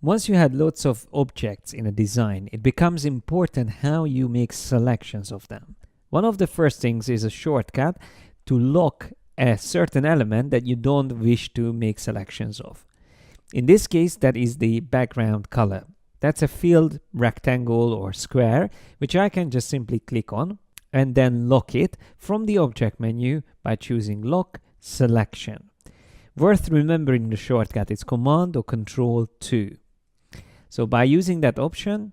Once you had lots of objects in a design, it becomes important how you make selections of them. One of the first things is a shortcut to lock a certain element that you don't wish to make selections of. In this case, that is the background color. That's a filled rectangle or square, which I can just simply click on and then lock it from the object menu by choosing Lock Selection. Worth remembering the shortcut is Command or Control 2. So by using that option,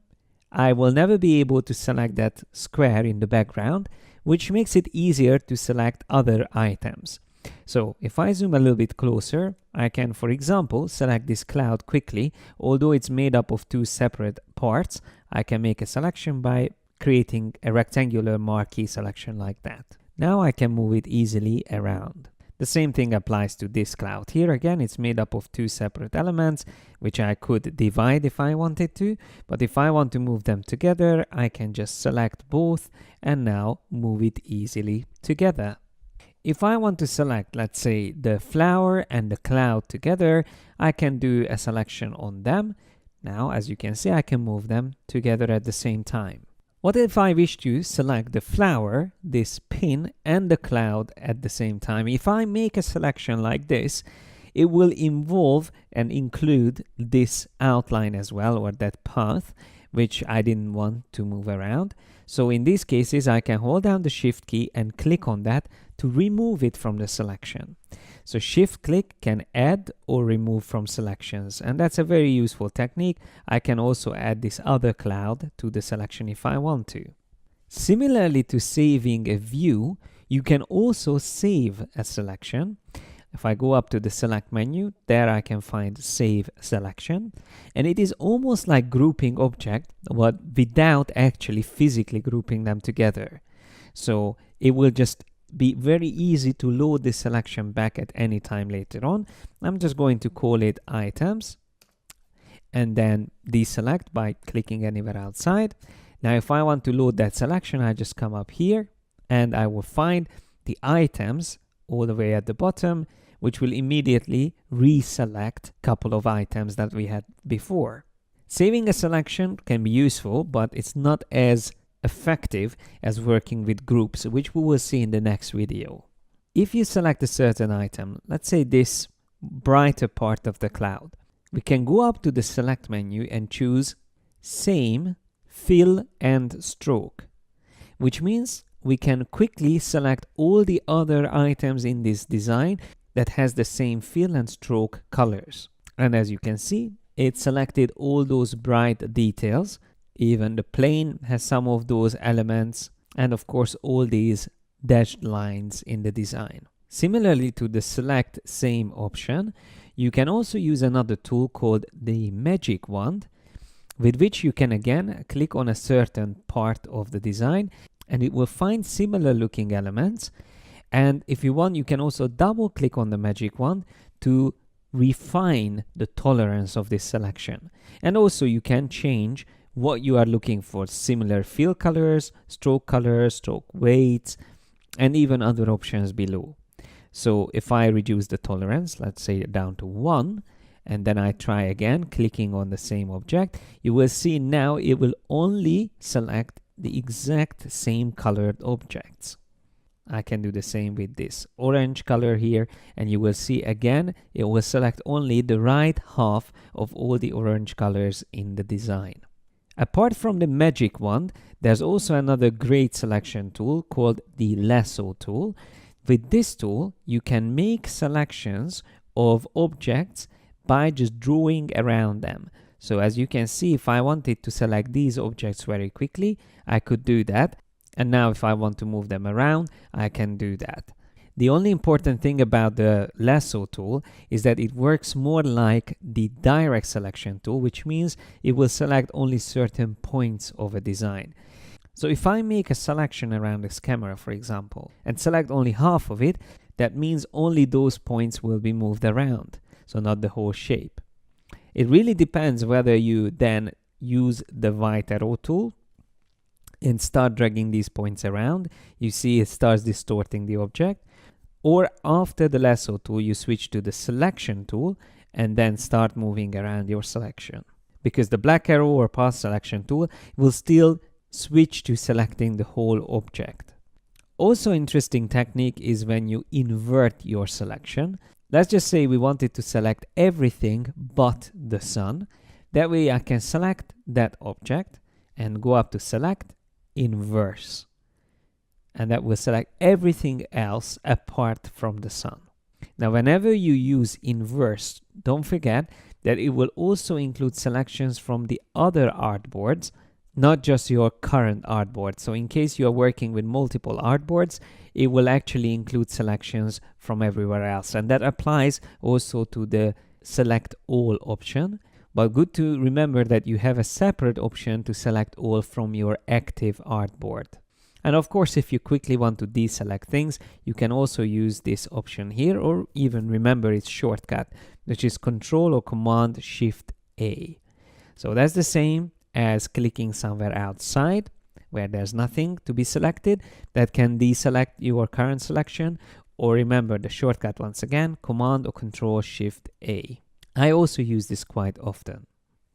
I will never be able to select that square in the background, which makes it easier to select other items. So if I zoom a little bit closer, I can, for example, select this cloud quickly. Although it's made up of two separate parts, I can make a selection by creating a rectangular marquee selection like that. Now I can move it easily around. The same thing applies to this cloud. Here again, it's made up of two separate elements, which I could divide if I wanted to, but if I want to move them together, I can just select both and now move it easily together. If I want to select, let's say, the flower and the cloud together, I can do a selection on them. Now, as you can see, I can move them together at the same time. What if I wish to select the flower, this pin, and the cloud at the same time? If I make a selection like this, it will involve and include this outline as well, or that path, which I didn't want to move around. So in these cases, I can hold down the Shift key and click on that to remove it from the selection. So Shift click can add or remove from selections, and that's a very useful technique. I can also add this other cloud to the selection if I want to. Similarly to saving a view, you can also save a selection. If I go up to the select menu, there I can find save selection, and it is almost like grouping object, but without actually physically grouping them together. So it will just be very easy to load this selection back at any time later on. I'm just going to call it items and then deselect by clicking anywhere outside. Now if I want to load that selection, I just come up here and I will find the items all the way at the bottom, which will immediately reselect a couple of items that we had before. Saving a selection can be useful, but it's not as effective as working with groups, which we will see in the next video. If you select a certain item, let's say this brighter part of the cloud, we can go up to the select menu and choose Same, Fill and Stroke, which means we can quickly select all the other items in this design that has the same fill and stroke colors. And as you can see, it selected all those bright details. Even the plane has some of those elements, and of course all these dashed lines in the design. Similarly to the select same option, you can also use another tool called the magic wand, with which you can again click on a certain part of the design and it will find similar looking elements. And if you want, you can also double click on the magic wand to refine the tolerance of this selection. And also you can change what you are looking for, similar fill colors, stroke weights, and even other options below. So if I reduce the tolerance, let's say down to 1, and then I try again, clicking on the same object, you will see now it will only select the exact same colored objects. I can do the same with this orange color here, and you will see again, it will select only the right half of all the orange colors in the design. Apart from the magic wand, there's also another great selection tool called the lasso tool. With this tool, you can make selections of objects by just drawing around them. So as you can see, if I wanted to select these objects very quickly, I could do that. And now if I want to move them around, I can do that. The only important thing about the lasso tool is that it works more like the direct selection tool, which means it will select only certain points of a design. So if I make a selection around this camera, for example, and select only half of it, that means only those points will be moved around, so not the whole shape. It really depends whether you then use the white arrow tool and start dragging these points around. You see it starts distorting the object. Or after the lasso tool, you switch to the selection tool and then start moving around your selection. because the black arrow or path selection tool will still switch to selecting the whole object. Also interesting technique is when you invert your selection. Let's just say we wanted to select everything but the sun. That way I can select that object and go up to select, inverse. And that will select everything else apart from the sun. Now, whenever you use inverse, don't forget that it will also include selections from the other artboards, not just your current artboard. So in case you are working with multiple artboards, it will actually include selections from everywhere else. And that applies also to the select all option. But good to remember that you have a separate option to select all from your active artboard. And of course, if you quickly want to deselect things, you can also use this option here, or even remember its shortcut, which is Control or Command Shift A. So that's the same as clicking somewhere outside where there's nothing to be selected. That can deselect your current selection, or remember the shortcut once again, Command or Control Shift A. I also use this quite often.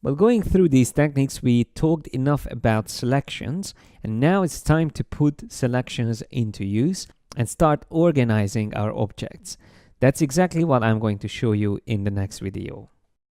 Well, going through these techniques, we talked enough about selections, and now it's time to put selections into use and start organizing our objects. That's exactly what I'm going to show you in the next video.